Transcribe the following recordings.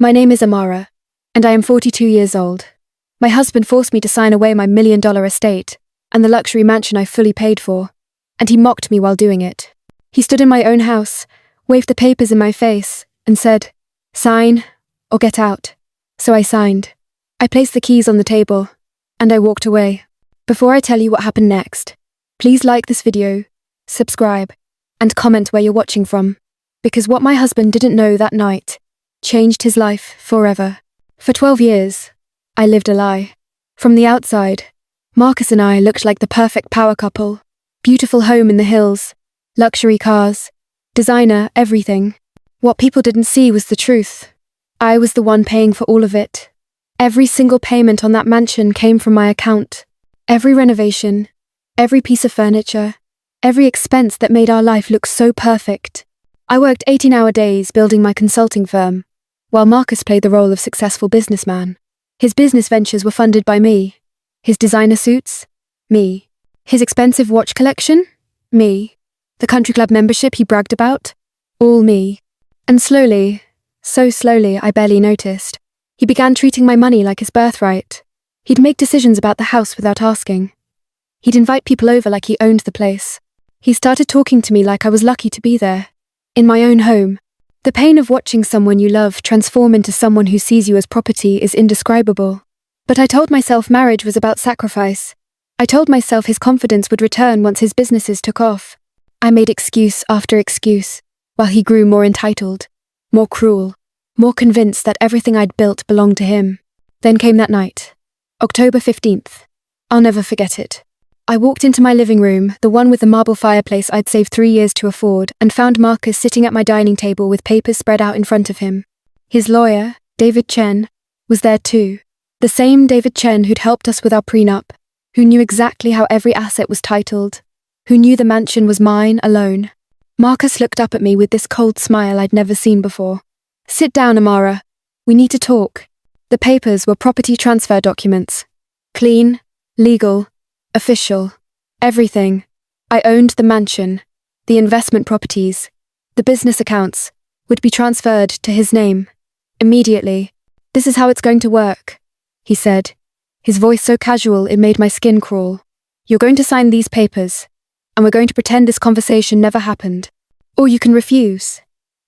My name is Amara, and I am 42 years old. My husband forced me to sign away my $1 million estate and the luxury mansion I fully paid for, and he mocked me while doing it. He stood in my own house, waved the papers in my face, and said, "Sign or get out." So I signed. I placed the keys on the table, and I walked away. Before I tell you what happened next, please like this video, subscribe, and comment where you're watching from, because what my husband didn't know that night changed his life forever. For 12 years, I lived a lie. From the outside, Marcus and I looked like the perfect power couple. Beautiful home in the hills, luxury cars, designer, everything. What people didn't see was the truth. I was the one paying for all of it. Every single payment on that mansion came from my account. Every renovation, every piece of furniture, every expense that made our life look so perfect. I worked 18-hour days building my consulting firm, while Marcus played the role of successful businessman. His business ventures were funded by me. His designer suits? Me. His expensive watch collection? Me. The country club membership he bragged about? All me. And slowly, so slowly, I barely noticed, he began treating my money like his birthright. He'd make decisions about the house without asking. He'd invite people over like he owned the place. He started talking to me like I was lucky to be there, in my own home. The pain of watching someone you love transform into someone who sees you as property is indescribable. But I told myself marriage was about sacrifice. I told myself his confidence would return once his businesses took off. I made excuse after excuse, while he grew more entitled, more cruel, more convinced that everything I'd built belonged to him. Then came that night, October 15th. I'll never forget it. I walked into my living room, the one with the marble fireplace I'd saved 3 years to afford, and found Marcus sitting at my dining table with papers spread out in front of him. His lawyer, David Chen, was there too. The same David Chen who'd helped us with our prenup, who knew exactly how every asset was titled, who knew the mansion was mine alone. Marcus looked up at me with this cold smile I'd never seen before. "Sit down, Amara. We need to talk." The papers were property transfer documents. Clean, legal, official. Everything. I owned the mansion, the investment properties, the business accounts, would be transferred to his name. Immediately. "This is how it's going to work," he said, his voice so casual it made my skin crawl. "You're going to sign these papers, and we're going to pretend this conversation never happened. Or you can refuse,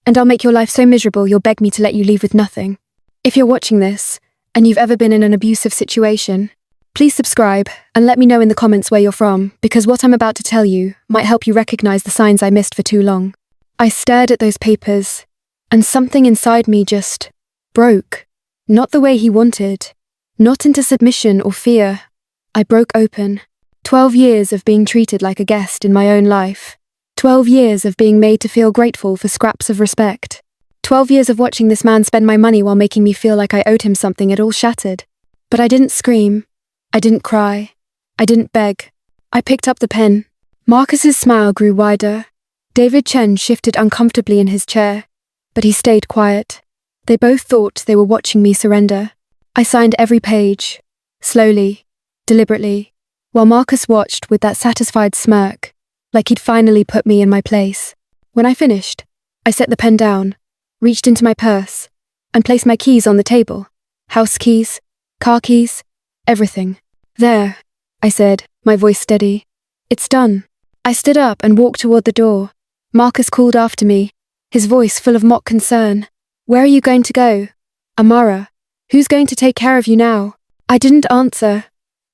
and I'll make your life so miserable you'll beg me to let you leave with nothing. If you're watching this, and you've ever been in an abusive situation, please subscribe and let me know in the comments where you're from, because what I'm about to tell you might help you recognize the signs I missed for too long." I stared at those papers, and something inside me just broke. Not the way he wanted, not into submission or fear. I broke open. 12 years of being treated like a guest in my own life. 12 years of being made to feel grateful for scraps of respect. 12 years of watching this man spend my money while making me feel like I owed him something it all shattered. But I didn't scream. I didn't cry. I didn't beg. I picked up the pen. Marcus's smile grew wider. David Chen shifted uncomfortably in his chair, but he stayed quiet. They both thought they were watching me surrender. I signed every page, slowly, deliberately, while Marcus watched with that satisfied smirk, like he'd finally put me in my place. When I finished, I set the pen down, reached into my purse, and placed my keys on the table. House keys, car keys, everything. "There," I said, my voice steady. "It's done." I stood up and walked toward the door. Marcus called after me, his voice full of mock concern. "Where are you going to go? Amara, who's going to take care of you now?" I didn't answer.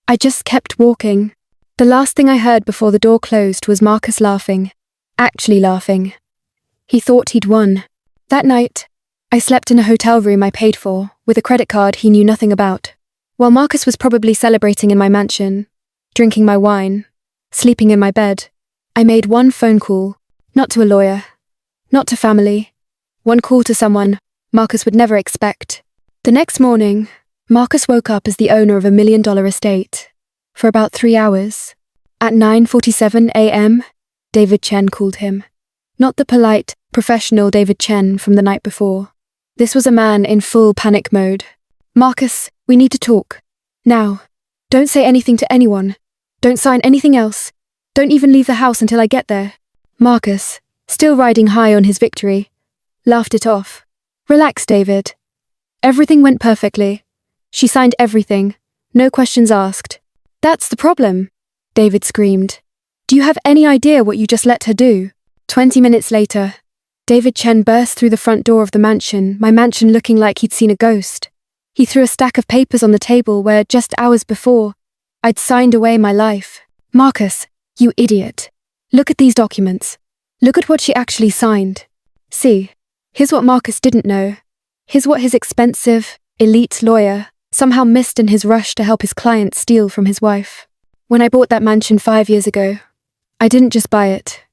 I just kept walking. The last thing I heard before the door closed was Marcus laughing. Actually laughing. He thought he'd won. That night, I slept in a hotel room I paid for, with a credit card he knew nothing about. While Marcus was probably celebrating in my mansion, drinking my wine, sleeping in my bed, I made one phone call, not to a lawyer, not to family, one call to someone Marcus would never expect. The next morning, Marcus woke up as the owner of a $1 million estate. For about 3 hours. At 9:47 a.m., David Chen called him. Not the polite, professional David Chen from the night before. This was a man in full panic mode. "Marcus, we need to talk. Now. Don't say anything to anyone. Don't sign anything else. Don't even leave the house until I get there." Marcus, still riding high on his victory, laughed it off. "Relax, David. Everything went perfectly. She signed everything. No questions asked. That's the problem, David screamed. Do you have any idea what you just let her do? 20 minutes later, David Chen burst through the front door of the mansion, my mansion looking like he'd seen a ghost. He threw a stack of papers on the table where, just hours before, I'd signed away my life. Marcus, you idiot. Look at these documents. Look at what she actually signed. See, here's what Marcus didn't know. Here's what his expensive, elite lawyer somehow missed in his rush to help his client steal from his wife. When I bought that mansion 5 years ago, I didn't just buy it.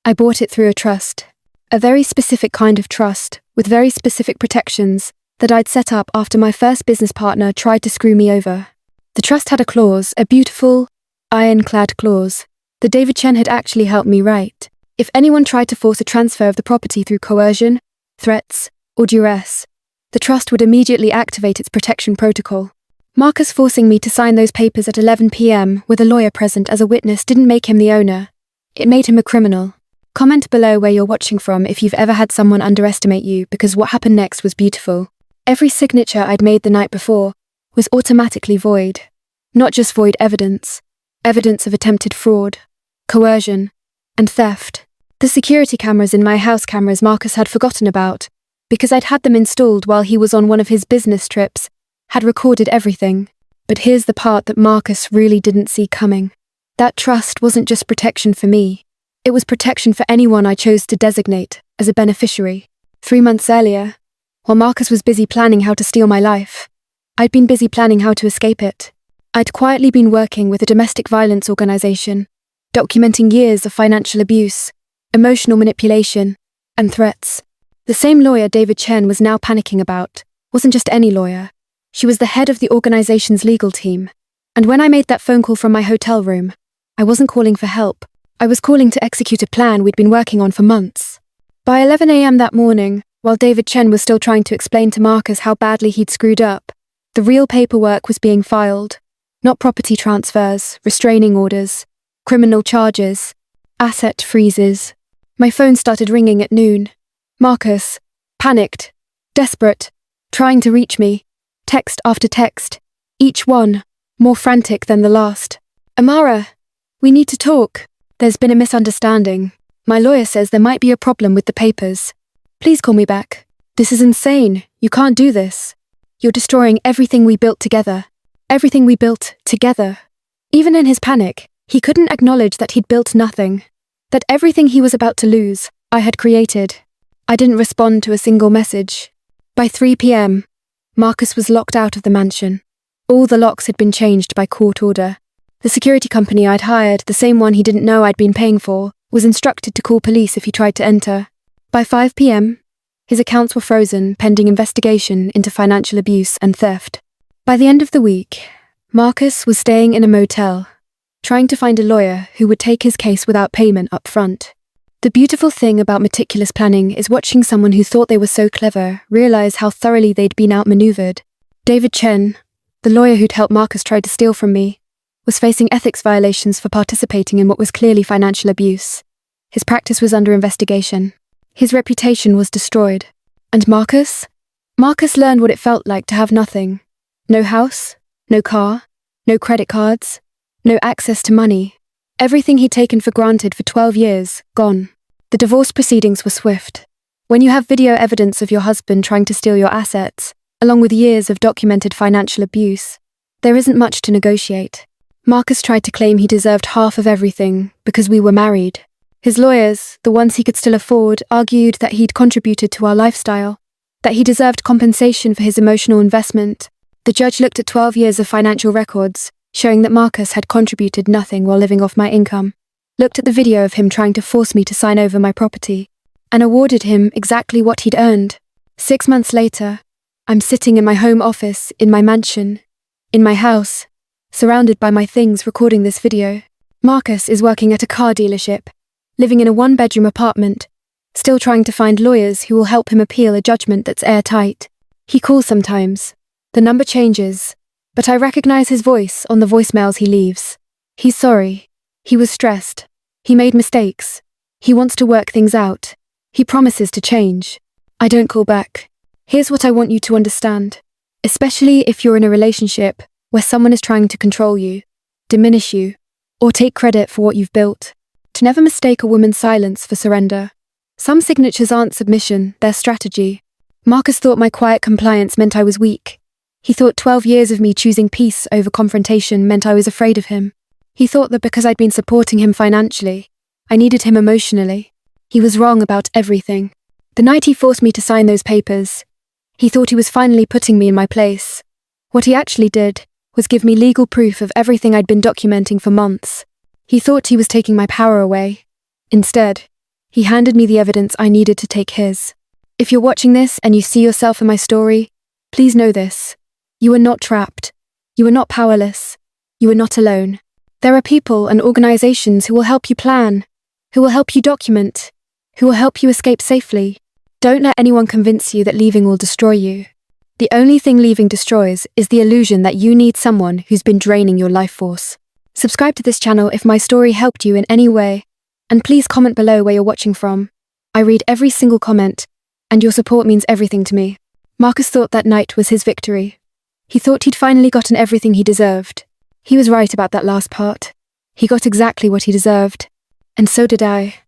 I bought it through a trust. A very specific kind of trust, with very specific protections, that I'd set up after my first business partner tried to screw me over. The trust had a clause, a beautiful, ironclad clause, that David Chen had actually helped me write. If anyone tried to force a transfer of the property through coercion, threats, or duress, the trust would immediately activate its protection protocol. Marcus forcing me to sign those papers at 11 p.m. with a lawyer present as a witness didn't make him the owner. It made him a criminal. Comment below where you're watching from if you've ever had someone underestimate you, because what happened next was beautiful. Every signature I'd made the night before was automatically void. Not just void evidence. Evidence of attempted fraud, coercion, and theft. The security cameras in my house cameras Marcus had forgotten about, because I'd had them installed while he was on one of his business trips, had recorded everything. But here's the part that Marcus really didn't see coming. That trust wasn't just protection for me. It was protection for anyone I chose to designate as a beneficiary. 3 months earlier, while Marcus was busy planning how to steal my life, I'd been busy planning how to escape it. I'd quietly been working with a domestic violence organization, documenting years of financial abuse, emotional manipulation, and threats. The same lawyer David Chen was now panicking about wasn't just any lawyer. She was the head of the organization's legal team. And when I made that phone call from my hotel room, I wasn't calling for help. I was calling to execute a plan we'd been working on for months. By 11 a.m. that morning, while David Chen was still trying to explain to Marcus how badly he'd screwed up, the real paperwork was being filed. Not property transfers, restraining orders, criminal charges, asset freezes. My phone started ringing at noon. Marcus, panicked, desperate, trying to reach me. Text after text, each one more frantic than the last. Amara, we need to talk. There's been a misunderstanding. My lawyer says there might be a problem with the papers. Please call me back. This is insane. You can't do this. You're destroying everything we built together. Everything we built together. Even in his panic, he couldn't acknowledge that he'd built nothing. That everything he was about to lose, I had created. I didn't respond to a single message. By 3 p.m., Marcus was locked out of the mansion. All the locks had been changed by court order. The security company I'd hired, the same one he didn't know I'd been paying for, was instructed to call police if he tried to enter. By 5 p.m., his accounts were frozen, pending investigation into financial abuse and theft. By the end of the week, Marcus was staying in a motel, trying to find a lawyer who would take his case without payment up front. The beautiful thing about meticulous planning is watching someone who thought they were so clever realize how thoroughly they'd been outmaneuvered. David Chen, the lawyer who'd helped Marcus try to steal from me, was facing ethics violations for participating in what was clearly financial abuse. His practice was under investigation. His reputation was destroyed. And Marcus? Marcus learned what it felt like to have nothing. No house, no car, no credit cards, no access to money. Everything he'd taken for granted for 12 years, gone. The divorce proceedings were swift. When you have video evidence of your husband trying to steal your assets, along with years of documented financial abuse, there isn't much to negotiate. Marcus tried to claim he deserved half of everything because we were married. His lawyers, the ones he could still afford, argued that he'd contributed to our lifestyle, that he deserved compensation for his emotional investment. The judge looked at 12 years of financial records, showing that Marcus had contributed nothing while living off my income, looked at the video of him trying to force me to sign over my property, and awarded him exactly what he'd earned. 6 months later, I'm sitting in my home office, in my mansion, in my house, surrounded by my things recording this video. Marcus is working at a car dealership, living in a 1-bedroom apartment, still trying to find lawyers who will help him appeal a judgment that's airtight. He calls sometimes. The number changes, but I recognize his voice on the voicemails he leaves. He's sorry. He was stressed. He made mistakes. He wants to work things out. He promises to change. I don't call back. Here's what I want you to understand, especially if you're in a relationship where someone is trying to control you, diminish you, or take credit for what you've built. To never mistake a woman's silence for surrender. Some signatures aren't submission, they're strategy. Marcus thought my quiet compliance meant I was weak. He thought 12 years of me choosing peace over confrontation meant I was afraid of him. He thought that because I'd been supporting him financially, I needed him emotionally. He was wrong about everything. The night he forced me to sign those papers, he thought he was finally putting me in my place. What he actually did was give me legal proof of everything I'd been documenting for months. He thought he was taking my power away. Instead, he handed me the evidence I needed to take his. If you're watching this and you see yourself in my story, please know this. You are not trapped. You are not powerless. You are not alone. There are people and organizations who will help you plan, who will help you document, who will help you escape safely. Don't let anyone convince you that leaving will destroy you. The only thing leaving destroys is the illusion that you need someone who's been draining your life force. Subscribe to this channel if my story helped you in any way, and please comment below where you're watching from. I read every single comment, and your support means everything to me. Marcus thought that night was his victory. He thought he'd finally gotten everything he deserved. He was right about that last part. He got exactly what he deserved. And so did I.